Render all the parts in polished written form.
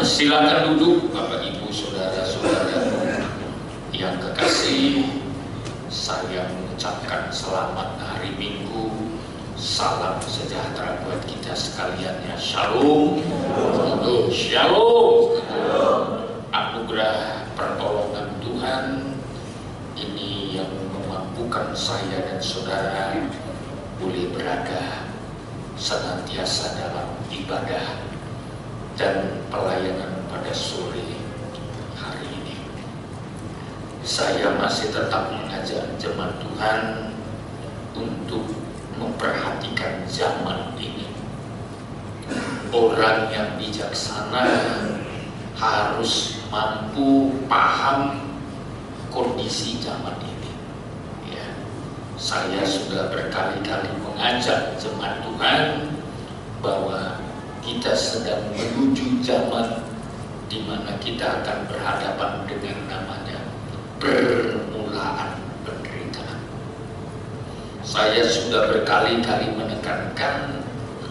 Silakan duduk Bapak Ibu saudara-saudara yang kekasih. Saya mengucapkan selamat hari Minggu. Salam sejahtera buat kita sekalian ya. Shalom. Shalom. Anugerah pertolongan Tuhan ini yang memampukan saya dan saudara boleh berada senantiasa dalam ibadah dan pelayanan pada sore hari ini. Saya masih tetap mengajak jemaat Tuhan untuk memperhatikan zaman ini. Orang yang bijaksana harus mampu paham kondisi zaman ini. Ya, saya sudah berkali-kali mengajak jemaat Tuhan bahwa kita sedang menuju zaman di mana kita akan berhadapan dengan namanya permulaan penderitaan. Saya sudah berkali-kali menekankan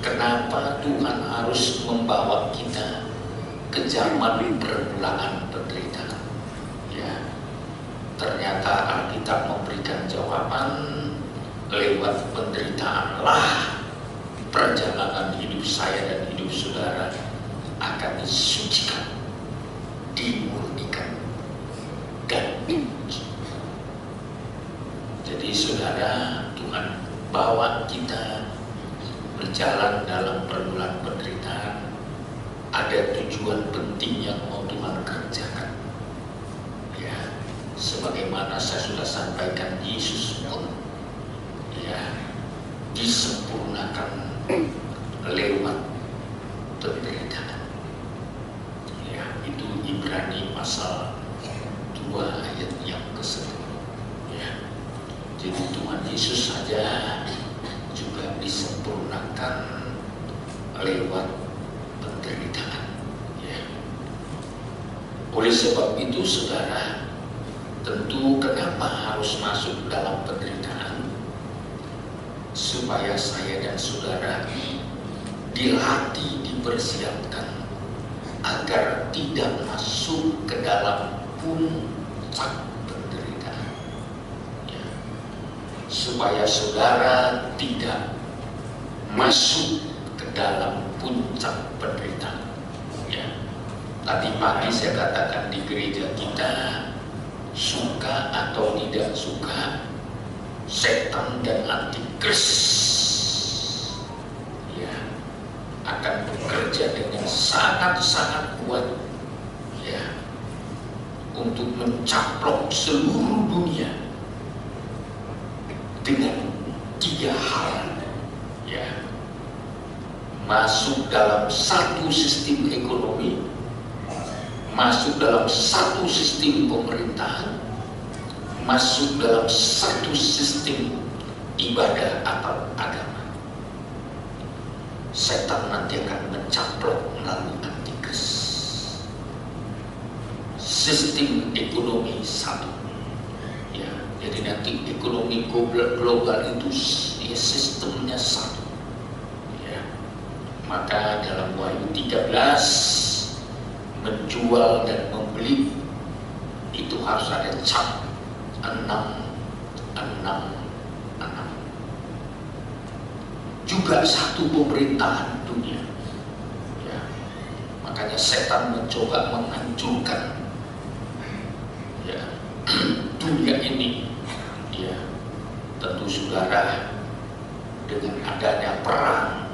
kenapa Tuhan harus membawa kita ke zaman permulaan penderitaan. Ya, ternyata Alkitab memberikan jawaban lewat penderitaanlah perjalanan hidup saya dan hidup saudara akan disucikan, dimurnikan, dan diuji. Jadi saudara, Tuhan bawa kita berjalan dalam permulaan penderitaan. Ada tujuan penting yang mau Tuhan kerjakan. Ya, sebagaimana saya sudah sampaikan, Yesus pun ya disempurnakan lewat penderitaan. Ya, itu Ibrani pasal 2 ayat yang ke-10. Ya. Jadi Tuhan Yesus saja juga disempurnakan lewat penderitaan. Ya. Oleh sebab itu saudara, tentu kenapa harus masuk dalam penderitaan? Supaya saya dan saudara dilatih, dipersiapkan agar tidak masuk ke dalam puncak penderitaan. Ya. Supaya saudara tidak masuk ke dalam puncak penderitaan. Ya. Tadi pagi saya katakan di gereja kita, suka atau tidak suka, setan dan antikris ya akan bekerja dengan sangat-sangat kuat ya untuk mencaplok seluruh dunia dengan 3 hal ya: masuk dalam satu sistem ekonomi, masuk dalam satu sistem pemerintahan, masuk dalam satu sistem ibadah atau agama. Setan nanti akan mencaplok melalui antikris. Sistem ekonomi satu, ya. Jadi nanti ekonomi global itu ya, sistemnya satu. Ya. Maka dalam Wahyu 13 menjual dan membeli itu harus ada cap 6. Juga satu pemerintahan dunia ya. Makanya setan mencoba menghancurkan ya dunia ini ya. Tentu saudara, dengan adanya perang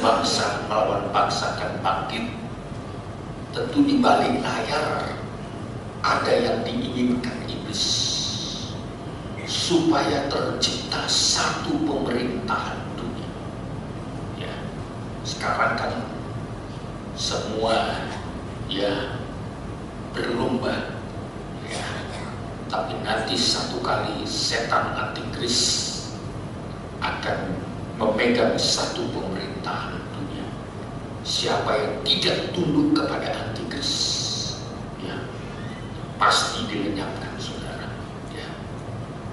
bangsa melawan bangsa akan bangkit, tentu di balik layar ada yang diinginkan iblis supaya tercipta satu pemerintahan dunia. Ya, sekarang kan semua ya berlomba, ya, tapi nanti satu kali setan antikris akan memegang satu pemerintahan dunia. Siapa yang tidak tunduk kepada antikris, ya, pasti dilenyapkan saudara. Ya.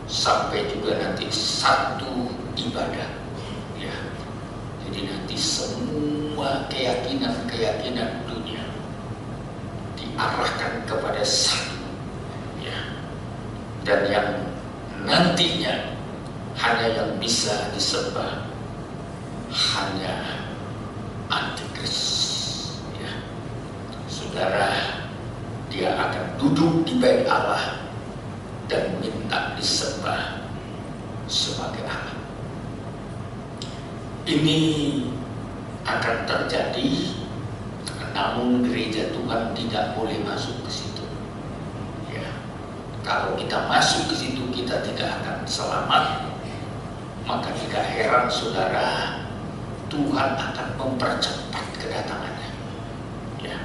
Sampai juga nanti satu ibadah. Ya. Jadi nanti semua keyakinan dunia diarahkan kepada satu, ya. Dan yang nantinya hanya yang bisa disembah hanya antikris, ya. Saudara, dia akan duduk di bait Allah dan minta disembah sebagai Allah. Ini akan terjadi, namun gereja Tuhan tidak boleh masuk ke situ. Ya, kalau kita masuk ke situ kita tidak akan selamat. Maka tidak heran saudara, Tuhan akan mempercepat kedatangannya. Ya,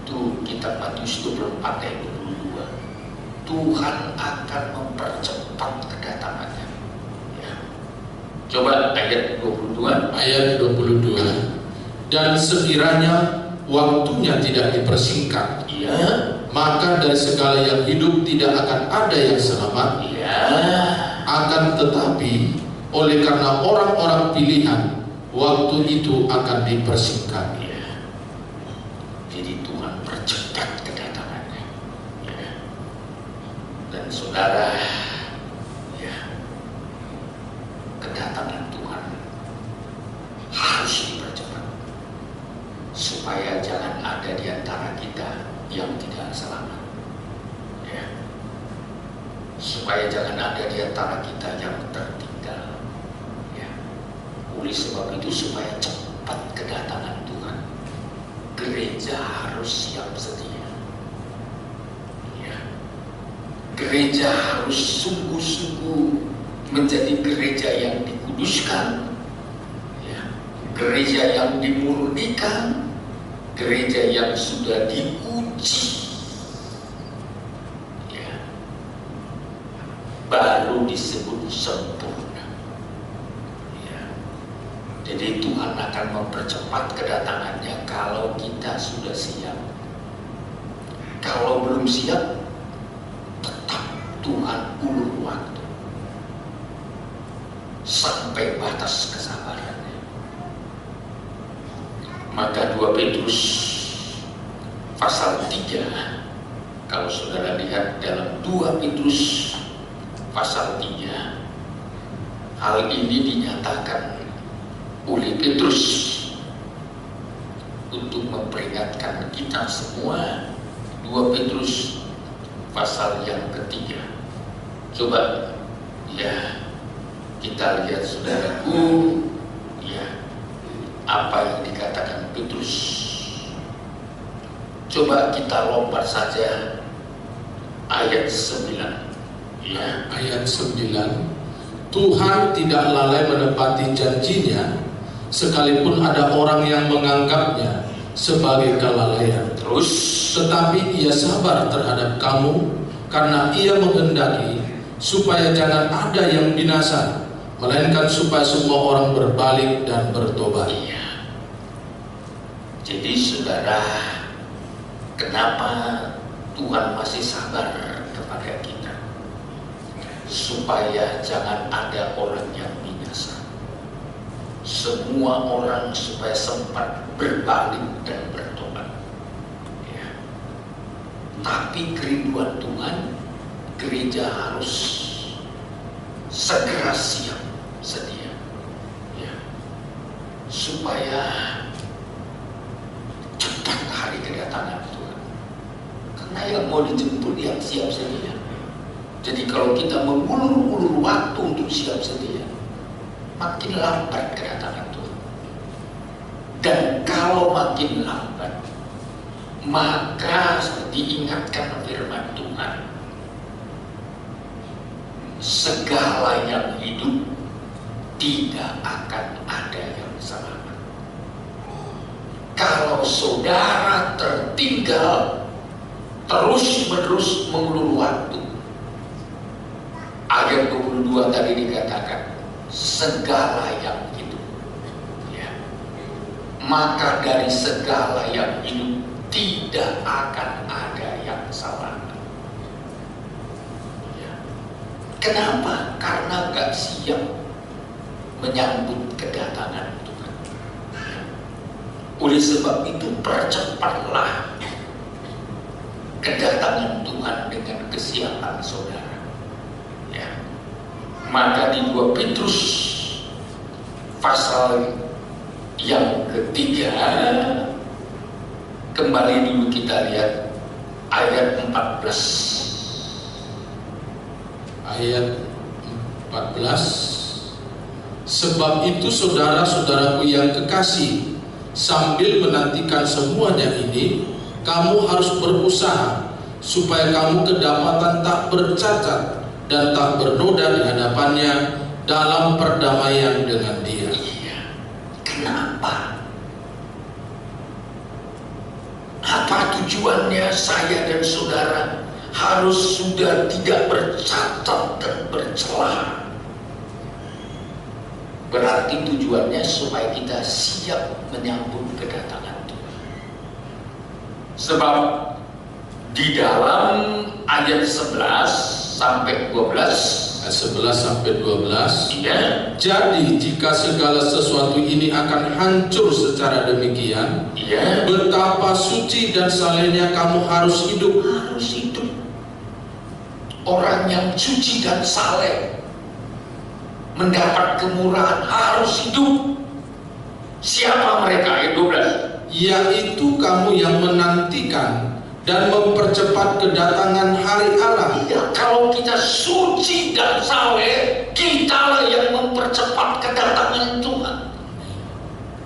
itu kitab Matius 24 ayat 22. Tuhan akan mempercepat kedatangannya. Ya. Coba ayat 22. Ayat 22. Dan sekiranya waktunya tidak dipersingkat, Ya, maka dari segala yang hidup tidak akan ada yang selamat. ya. Akan tetapi oleh karena orang-orang pilihan, waktu itu akan dipersingkat. Ya. Jadi Tuhan percepat kedatangannya. Ya. Dan saudara, ya, kedatangan Tuhan harus dipercepat supaya jangan ada di antara kita yang tidak selamat. Ya. Supaya jangan ada di antara kita yang tertinggal. Ya. Oleh sebab itu, supaya cepat kedatangan Tuhan, gereja harus siap sedia. Ya. Gereja harus sungguh-sungguh menjadi gereja yang dikuduskan, ya. Gereja yang dimurnikan, gereja yang sudah diuji, ya, baru disebut sempurna. Ya. Jadi Tuhan akan mempercepat kedatangannya kalau kita sudah siap. Kalau belum siap, tetap Tuhan ulur waktu sampai batas kesabarannya. Maka 2 Petrus pasal 3, kalau saudara lihat dalam 2 Petrus pasal 3, hal ini dinyatakan oleh Petrus untuk memperingatkan kita semua. 2 Petrus pasal yang ketiga. Coba ya kita lihat saudaraku, ya, apa yang dikatakan Petrus. Coba kita lompat saja ayat 9. Ya. Ayat 9. Tuhan tidak lalai menepati janjinya, sekalipun ada orang yang menganggapnya sebagai kelalaian. Terus, tetapi ia sabar terhadap kamu, karena ia menghendaki supaya jangan ada yang binasa, melainkan supaya semua orang berbalik dan bertobat. iya. Jadi saudara, kenapa Tuhan masih sabar kepada kita? Supaya jangan ada orang yang binasa. Semua orang supaya sempat berbalik dan bertobat. Ya. Tapi kerinduan Tuhan, gereja harus segera siap sedia. Ya. Supaya cepat hari kedatangan Tuhan. Karena yang mau dijemput yang siap sedia. Jadi kalau kita mengulur-ulur waktu untuk siap sedia, makin lambat kedatangan Tuhan. Dan kalau makin lambat, maka diingatkan firman Tuhan, segala yang hidup tidak akan ada yang selamat. Kalau saudara tertinggal terus-menerus mengulur waktu, ayat 22 tadi dikatakan segala yang hidup, ya. Maka dari segala yang hidup tidak akan ada yang selamat. Ya. Kenapa? Karena gak siap menyambut kedatangan Tuhan. Ya. Oleh sebab itu percepatlah kesiapan saudara. Ya. Maka di 2 Petrus pasal yang ketiga, kembali dulu kita lihat ayat 14. Ayat 14. Sebab itu saudara-saudaraku yang kekasih, sambil menantikan semuanya ini, kamu harus berusaha supaya kamu kedapatan tak bercacat dan tak bernoda di hadapannya dalam perdamaian dengan Dia. Iya. Kenapa? Apa tujuannya saya dan saudara harus sudah tidak bercacat dan bercelah? Berarti tujuannya supaya kita siap menyambut kedatangan Tuhan. Sebab di dalam ayat 11 sampai 12, ayat 11 sampai 12, ya. Jadi jika segala sesuatu ini akan hancur secara demikian, Ya. betapa suci dan salehnya kamu harus hidup. Harus hidup. Orang yang suci dan saleh mendapat kemurahan harus hidup. Siapa mereka? Ayat 12. Yaitu kamu yang menantikan dan mempercepat kedatangan hari Allah. Ya, kalau kita suci dan saleh, kitalah yang mempercepat kedatangan Tuhan.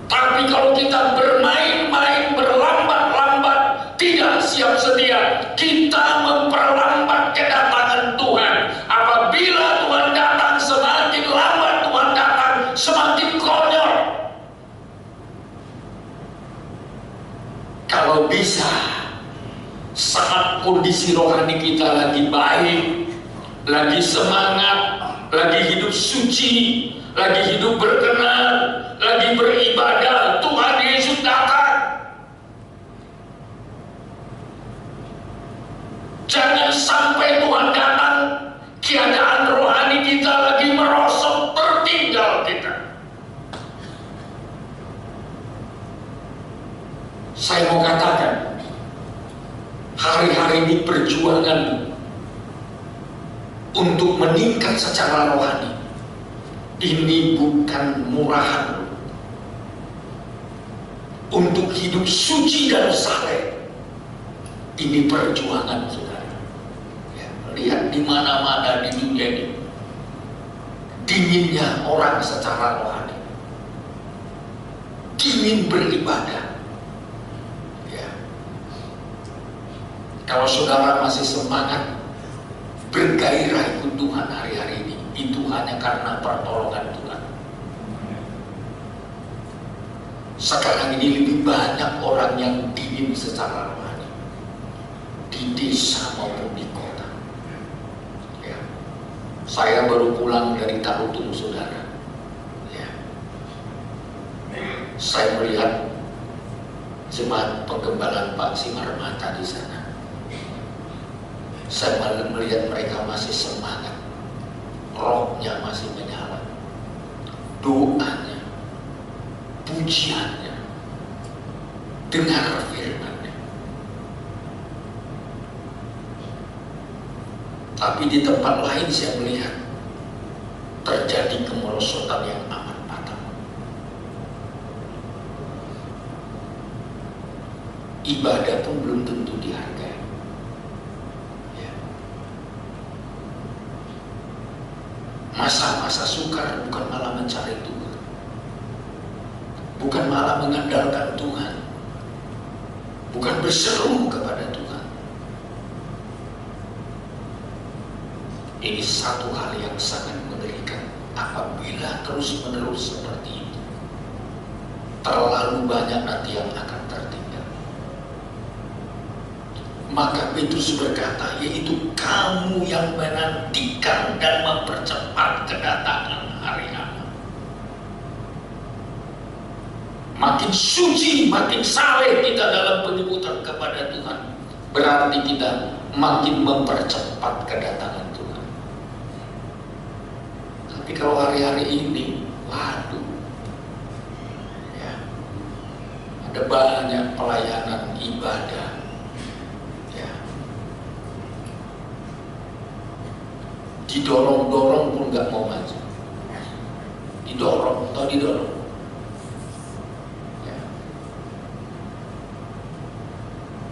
Tapi kalau kita bermain-main, berlambat-lambat, tidak siap sedia, kita memperlambat kedatangan Tuhan. Apabila Tuhan datang, semakin lambat Tuhan datang, semakin konyol. Kalau bisa, saat kondisi rohani kita lagi baik, lagi semangat, lagi hidup suci, lagi hidup berkenan, lagi beribadah, Tuhan Yesus datang. Jangan sampai Tuhan datang, keadaan rohani kita lagi merosot, tertinggal kita. Saya mau katakan, hari-hari ini perjuangan untuk meningkat secara rohani ini bukan murahan. Untuk hidup suci dan saleh ini perjuangan, saudara. Ya, lihat di mana-mana di dunia ini dinginnya orang secara rohani, dingin beribadah. Kalau saudara masih semangat bergairah ikut Tuhan hari-hari ini, itu hanya karena pertolongan Tuhan. Sekarang ini lebih banyak orang yang dingin secara rohani di desa maupun di kota. Ya. Saya baru pulang dari Tarutung, saudara. Ya. Saya melihat jemaat penggembalaan Pak Simarmata di sana. Saya melihat mereka masih semangat, rohnya masih menyala, doanya, pujiannya, dengar firman-Nya. Tapi di tempat lain saya melihat terjadi kemerosotan yang amat fatal. Ibadah pun belum tentu dihargai. Masa-masa sukar bukan malah mencari Tuhan, bukan malah mengandalkan Tuhan, bukan berseru kepada Tuhan. Ini satu hal yang sangat mengerikan apabila terus-menerus seperti itu. Terlalu banyak nanti yang akan tertinggal. Maka Petrus berkata, yaitu kamu yang menantikan dan mempercepat kedatangan hari Allah. Makin suci, makin saleh kita dalam penyebutan kepada Tuhan, berarti kita makin mempercepat kedatangan Tuhan. Tapi kalau hari-hari ini, waduh, ya, ada banyak pelayanan ibadah, didorong-dorong pun nggak mau maju, didorong atau didorong. Ya.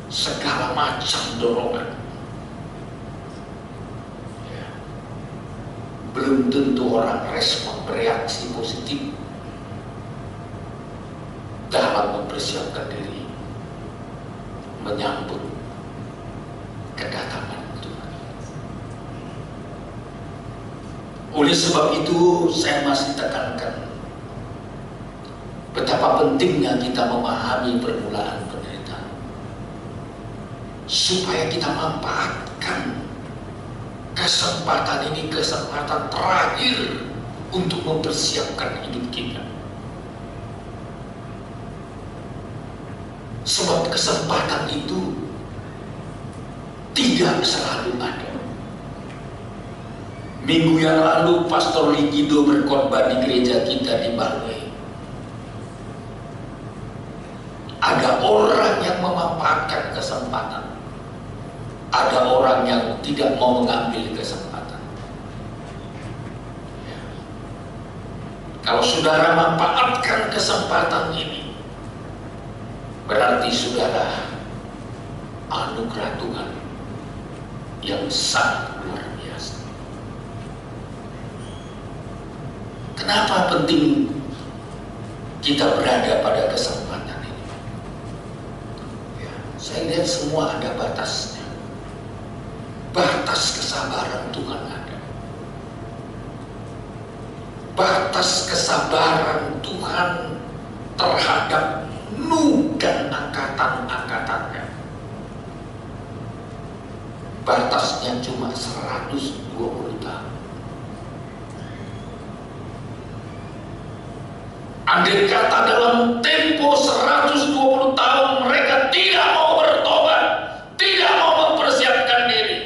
Segala macam dorongan. Ya. Belum tentu orang respon bereaksi positif dalam mempersiapkan diri menyambut kedatangan Tuhan. Oleh sebab itu saya masih tekankan betapa pentingnya kita memahami permulaan penderitaan supaya kita manfaatkan kesempatan ini, kesempatan terakhir untuk mempersiapkan hidup kita. Sebab kesempatan itu tidak selalu ada. Minggu yang lalu Pastor Ligido berkhotbah di gereja kita di Balwai. Ada orang yang memanfaatkan kesempatan, ada orang yang tidak mau mengambil kesempatan. Ya. Kalau saudara memanfaatkan kesempatan ini, berarti saudara anugerah Tuhan yang sangat luar biasa. Kenapa penting kita berada pada kesempatan ini? Ya, saya lihat semua ada batasnya. Batas kesabaran Tuhan ada. Batas kesabaran Tuhan terhadap Nuh dan angkatan-angkatannya. Batasnya cuma 120 tahun. Andai kata dalam tempo 120 tahun mereka tidak mau bertobat, tidak mau mempersiapkan diri,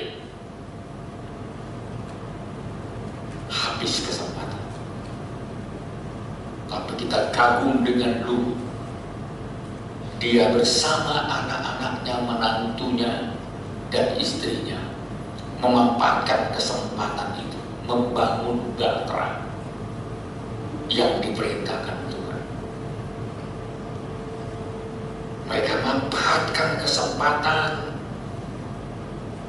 habis kesempatan. Tapi kita kagum dengan Nuh. Dia bersama anak-anaknya, menantunya, dan istrinya memanfaatkan kesempatan itu membangun bahtera yang diperintahkan Tuhan. Mereka memanfaatkan kesempatan,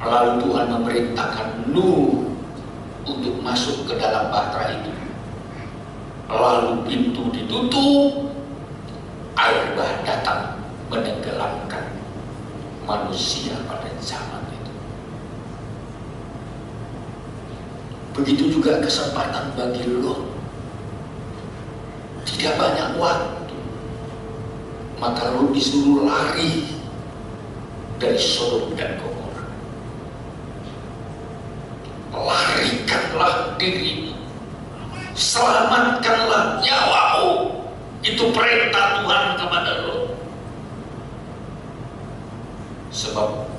lalu Tuhan memerintahkan Nuh untuk masuk ke dalam bahtera itu. Lalu pintu ditutup, air bah datang menenggelamkan manusia pada zaman itu. Begitu juga kesempatan bagi Lot. Tidak banyak waktu, maka Lot disuruh lari dari Sodom dan Gomora. Larikanlah dirimu, selamatkanlah nyawamu. Itu perintah Tuhan kepada Lot. Sebab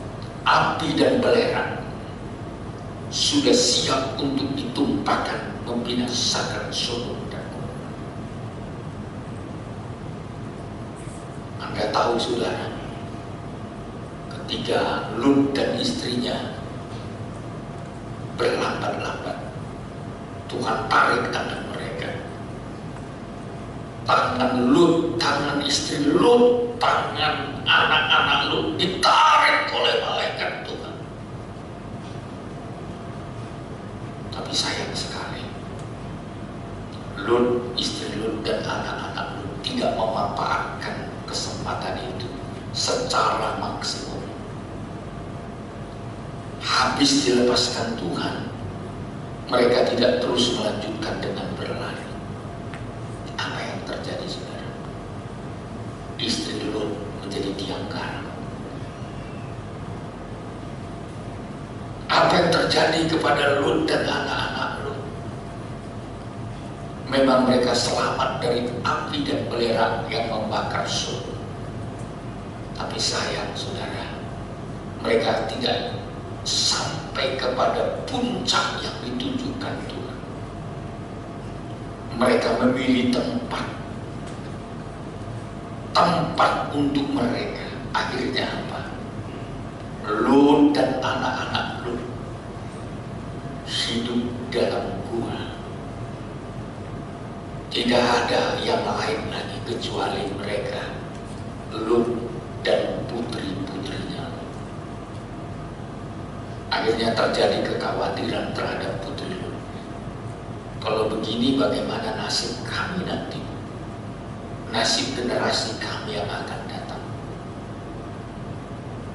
api dan belerang sudah siap untuk ditumpahkan membinasakan Sodom dan Gomora. Anda tahu saudara, ketika Lot dan istrinya berlambat-lambat, Tuhan tarik tangan mereka. Tangan Lot, tangan istri Lot, tangan anak-anak Lot ditarik oleh malaikat Tuhan. Tapi sayang sekali, Lot, istri Lot, dan anak-anak Lot tidak memanfaatkan kesempatan itu secara maksimum. Habis dilepaskan Tuhan, mereka tidak terus melanjutkan dengan berlari. Apa yang terjadi saudara? Istri Lot menjadi tiang garam. Apa yang terjadi kepada Lot dan anak-anak Lot? Memang mereka selamat dari api dan belerang yang membakar Sodom. Tapi sayang saudara, mereka tidak sampai kepada puncak yang ditunjukkan Tuhan. Mereka memilih tempat untuk mereka. Akhirnya apa? Lot dan anak-anak Lot hidup dalam gua. Tidak ada yang lain lagi kecuali mereka, Lut dan putri-putrinya. Akhirnya terjadi kekhawatiran terhadap putri Lut. Kalau begini bagaimana nasib kami nanti? Nasib generasi kami yang akan datang.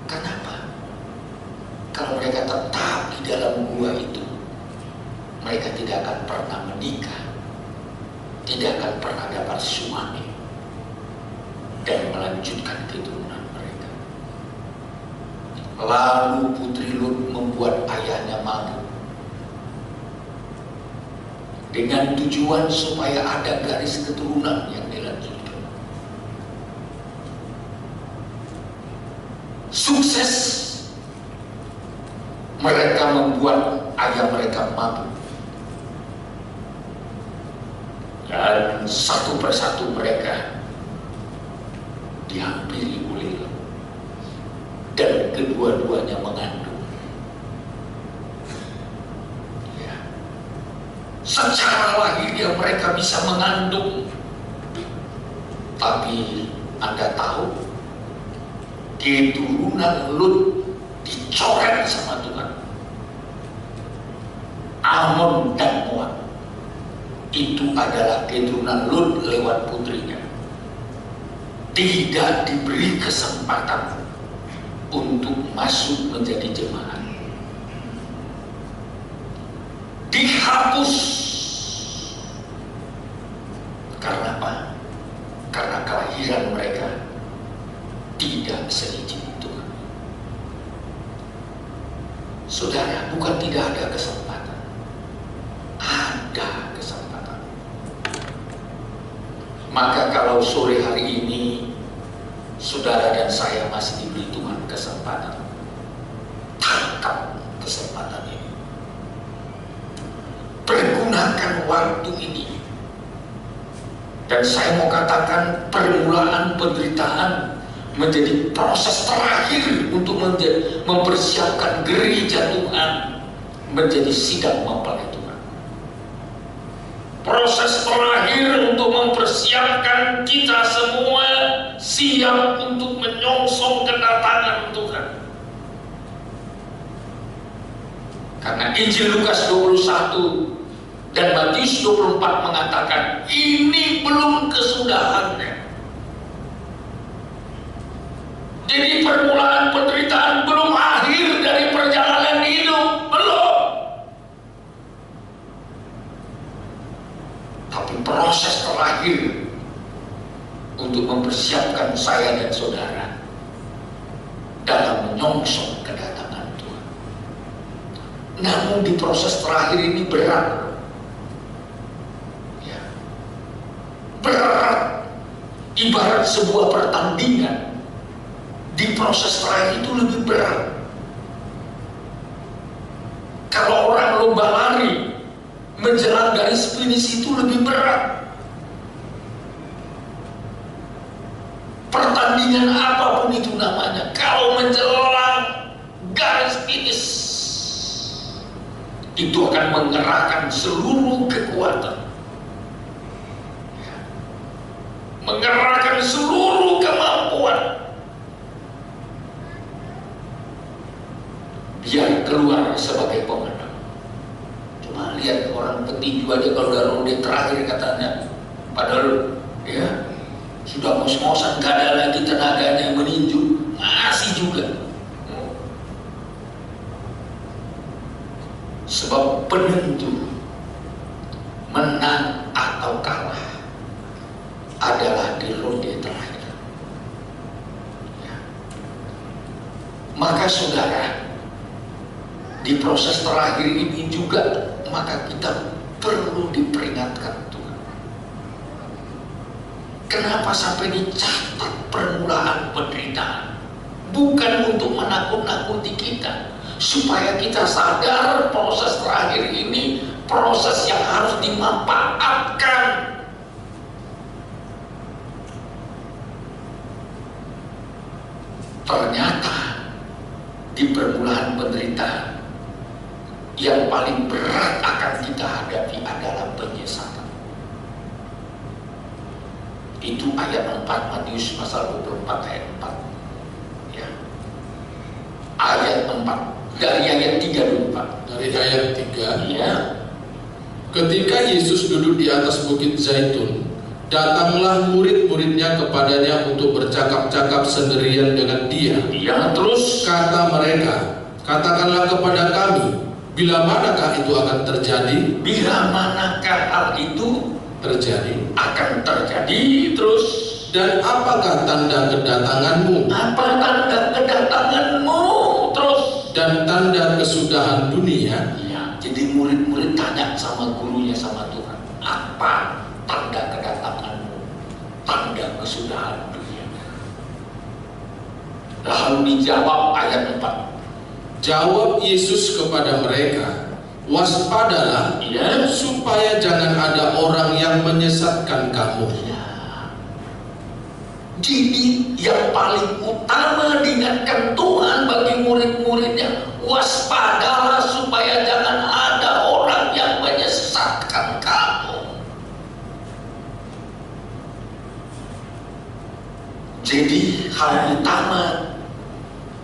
Kenapa? Kalau mereka tetap di dalam gua itu, mereka tidak akan pernah menikah, tidak akan pernah dapat suami, dan melanjutkan keturunan mereka. Lalu putri Lut membuat ayahnya mabuk, dengan tujuan supaya ada garis keturunan yang dilanjutkan. Sukses mereka membuat ayah mereka mabuk, dan satu persatu mereka dihampiri oleh Lut, dan kedua-duanya mengandung. Ya. Secara lahiriah mereka bisa mengandung, tapi Anda tahu, keturunan Lut dicoret sama Tuhan. Amon dan Moab itu adalah keturunan Lut lewat putrinya. Tidak diberi kesempatan untuk masuk menjadi jemaat. Dihapus. Karena apa? Karena kelahiran mereka tidak seizin Tuhan. Saudara, bukan tidak ada kesempatan. Ada kesempatan. Maka kalau sore hari ini saudara dan saya masih diberi Tuhan kesempatan, tangkap kesempatan ini. Pergunakan waktu ini. Dan saya mau katakan, permulaan penderitaan menjadi proses terakhir untuk mempersiapkan gereja Tuhan menjadi sidang mempelai Tuhan. Proses terakhir untuk mempersiapkan kita semua siap untuk menyongsong kedatangan Tuhan. Karena Injil Lukas 21 dan Matius 24 mengatakan ini belum kesudahannya. Jadi permulaan penderitaan belum akhir dari perjalanan hidup, belum. Tapi proses terakhir untuk mempersiapkan saya dan saudara dalam menyongsong kedatangan Tuhan. Namun di proses terakhir ini berat. Ya. Berat. Ibarat sebuah pertandingan. Di proses terakhir itu lebih berat. Kalau orang lomba lari menjelang garis finish itu lebih berat. Pertandingan apapun itu namanya, kalau menjelang garis finish itu akan mengerahkan seluruh kekuatan, mengerahkan seluruh kemampuan, biar keluar sebagai pemenang. Cuma lihat orang petinju aja kalau udah ronde terakhir katanya, padahal ya sudah ngos-ngosan, gak ada lagi tenaganya meninju, masih juga. Sebab penentu menang atau kalah adalah di ronde terakhir. Ya. Maka saudara, di proses terakhir ini juga maka kita perlu diperingatkan Tuhan. Kenapa sampai dicatat permulaan penderitaan? Bukan untuk menakut-nakuti kita, supaya kita sadar proses terakhir ini proses yang harus dimanfaatkan. Ternyata di permulaan penderitaan yang paling berat akan kita hadapi adalah penyesatan. Itu ayat 4 Matius pasal 24 ayat 4 ya. Ayat 4 dari ayat 3 dulu Pak. Dari ayat 3 ya. Ketika Yesus duduk di atas bukit Zaitun, datanglah murid-muridnya kepadanya untuk bercakap-cakap sendirian dengan dia. Terus kata mereka, katakanlah kepada kami, bila manakah itu akan terjadi? Bila manakah hal itu terjadi? Akan terjadi. Terus, dan apakah tanda kedatanganmu? Apa tanda kedatanganmu? Terus, dan tanda kesudahan dunia? Ya, jadi murid-murid tanya sama gurunya, sama Tuhan, apa tanda kedatanganmu? Tanda kesudahan dunia. Lalu dijawab ayat 4. Jawab Yesus kepada mereka, waspadalah supaya jangan ada orang yang menyesatkan kamu. Jadi yang paling utama diingatkan Tuhan bagi murid-muridnya, waspadalah supaya jangan ada orang yang menyesatkan kamu. Jadi hal utama,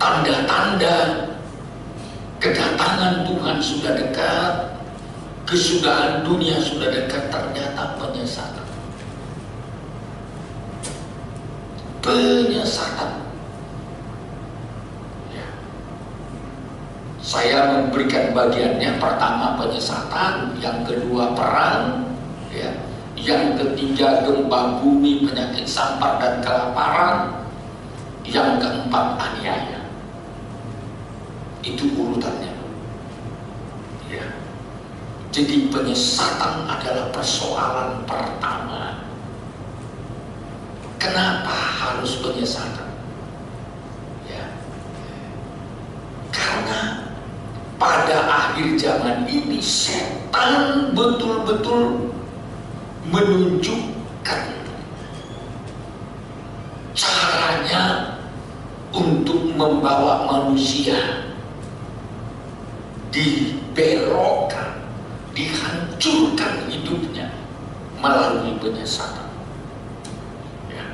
tanda-tanda kedatangan Tuhan sudah dekat, kesudahan dunia sudah dekat, ternyata penyesatan. Penyesatan. Ya. Saya memberikan bagiannya, pertama penyesatan, yang kedua perang, ya. Yang ketiga gempa bumi, penyakit sampar dan kelaparan, yang keempat aniaya. Itu urutannya. Ya. Jadi penyesatan adalah persoalan pertama. Kenapa harus penyesatan? Ya. Karena pada akhir zaman ini setan betul-betul menunjukkan caranya untuk membawa manusia dibelokkan, dihancurkan hidupnya melalui penyesatan. Ya.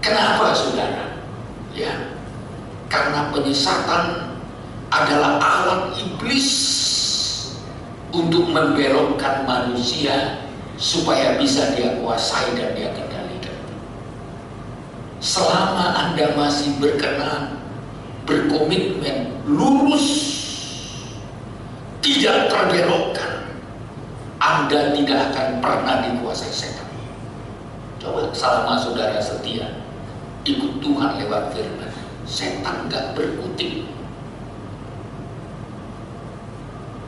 Kenapa saudara? Ya, karena penyesatan adalah alat iblis untuk membelokkan manusia supaya bisa dia kuasai dan dia kendalikan. Selama Anda masih berkenan, berkomitmen, lurus, tidak terbelokkan, Anda tidak akan pernah dikuasai setan. Coba selama saudara setia ikut Tuhan lewat firman, setan gak berkutik.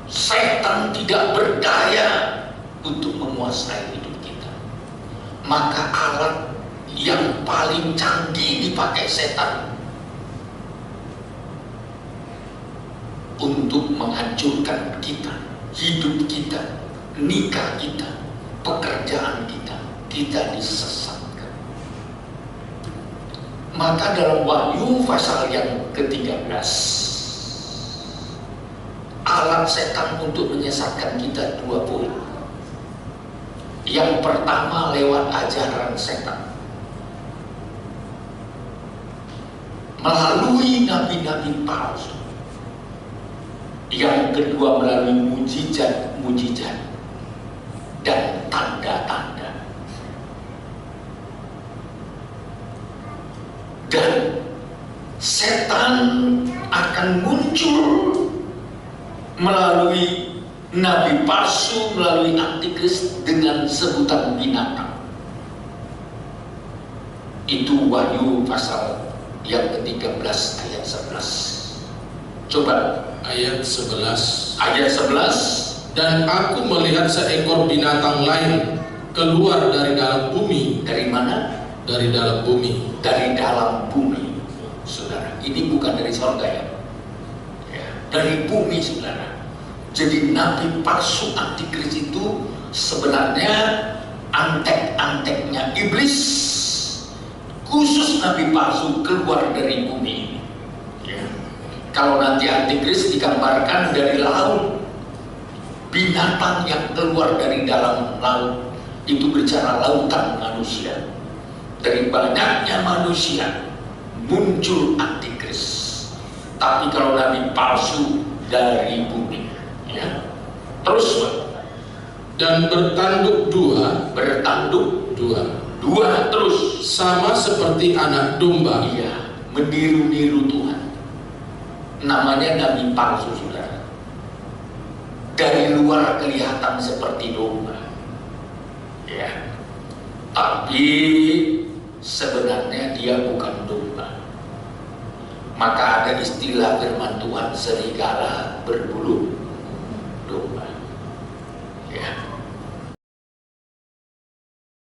Setan tidak berdaya untuk menguasai hidup kita. Maka alat yang paling canggih dipakai setan untuk menghancurkan kita, hidup kita, nikah kita, pekerjaan kita, kita disesatkan. Maka dalam Wahyu pasal yang ke-13, alat setan untuk menyesatkan kita 2 poin. Yang pertama lewat ajaran setan, melalui nabi-nabi palsu. Yang kedua melalui mujizat-mujizat dan tanda-tanda. Dan setan akan muncul melalui nabi palsu, melalui antikris dengan sebutan binatang. Itu Wahyu pasal yang ke-13 ayat 11. Coba ayat 11. Ayat 11. Dan aku melihat seekor binatang lain keluar dari dalam bumi. Dari mana? Dari dalam bumi. Dari dalam bumi, saudara. Ini bukan dari surga ya. Dari bumi, saudara. Jadi nabi palsu antikris itu sebenarnya antek-anteknya iblis. Khusus nabi palsu keluar dari bumi. Ya. Kalau nanti antikris digambarkan dari laut, binatang yang keluar dari dalam laut, itu bicara lautan manusia. Dari banyaknya manusia muncul antikris. Tapi kalau nabi palsu dari bumi, ya. Terus dan bertanduk dua terus sama seperti anak domba. Iya, meniru-niru Tuhan. Namanya nabi palsu, saudara. Dari luar kelihatan seperti domba, ya, tapi sebenarnya dia bukan domba. Maka ada istilah firman Tuhan, serigala berbulu